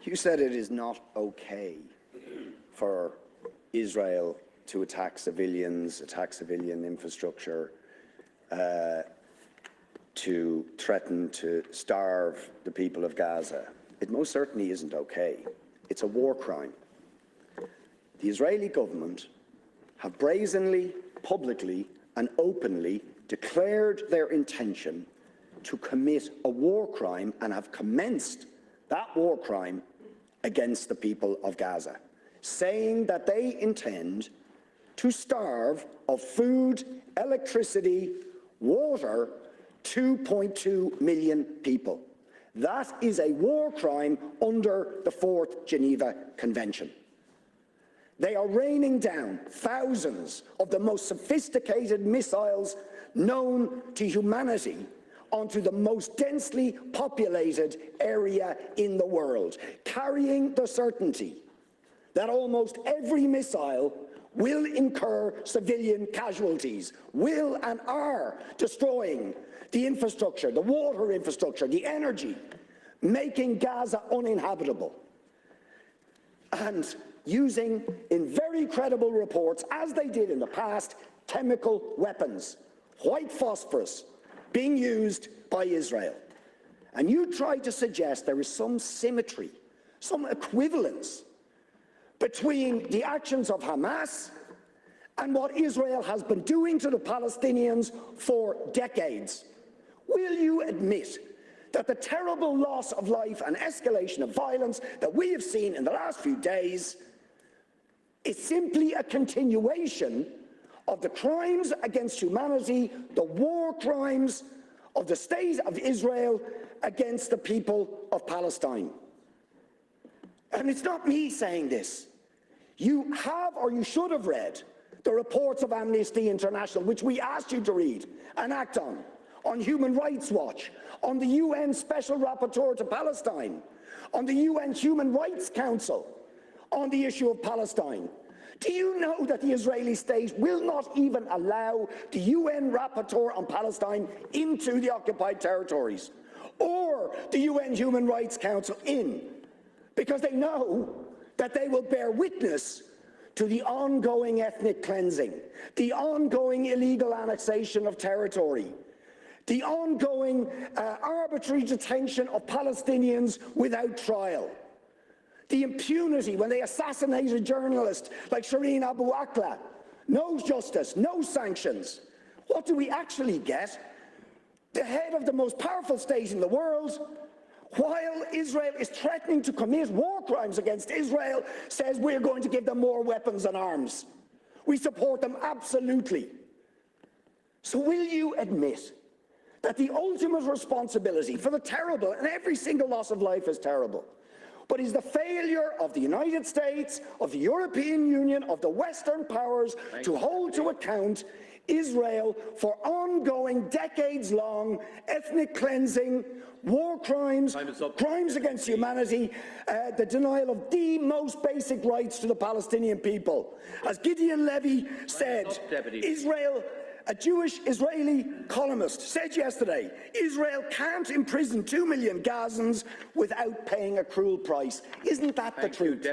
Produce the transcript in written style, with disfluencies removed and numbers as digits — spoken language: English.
You said it is not okay for Israel to attack civilians, attack civilian infrastructure, to threaten to starve the people of Gaza. It most certainly isn't okay. It's a war crime. The Israeli government have brazenly, publicly and openly declared their intention to commit a war crime and have commenced that war crime against the people of Gaza, saying that they intend to starve of food, electricity, water 2.2 million people. That is a war crime under the 4th Geneva Convention. They are raining down thousands of the most sophisticated missiles known to humanity onto the most densely populated area in the world, carrying the certainty that almost every missile will incur civilian casualties, will and are destroying the infrastructure, the water infrastructure, the energy, making Gaza uninhabitable, and using, in very credible reports, as they did in the past, chemical weapons, white phosphorus, being used by Israel. And you try to suggest there is some symmetry, some equivalence between the actions of Hamas and what Israel has been doing to the Palestinians for decades. Will you admit that the terrible loss of life and escalation of violence that we have seen in the last few days is simply a continuation of the crimes against humanity, the war crimes of the state of Israel against the people of Palestine? And it's not me saying this. You have, or you should have read, the reports of Amnesty International, which we asked you to read and act on Human Rights Watch, on the UN Special Rapporteur to Palestine, on the UN Human Rights Council, on the issue of Palestine. Do you know that the Israeli state will not even allow the UN Rapporteur on Palestine into the occupied territories, or the UN Human Rights Council in, because they know that they will bear witness to the ongoing ethnic cleansing, the ongoing illegal annexation of territory, the ongoing arbitrary detention of Palestinians without trial, the impunity when they assassinate a journalist like Shireen Abu Akleh. No justice, no sanctions. What do we actually get? The head of the most powerful state in the world, while Israel is threatening to commit war crimes against Israel, says we're going to give them more weapons and arms. We support them absolutely. So will you admit that the ultimate responsibility for the terrible, and every single loss of life is terrible, but is the failure of the United States, of the European Union, of the Western powers to hold to account Israel for ongoing, decades-long ethnic cleansing, war crimes, crimes against humanity, the denial of the most basic rights to the Palestinian people? As Gideon Levy said, Israel, a Jewish Israeli columnist, said yesterday, Israel can't imprison 2 million Gazans without paying a cruel price. Isn't that the truth?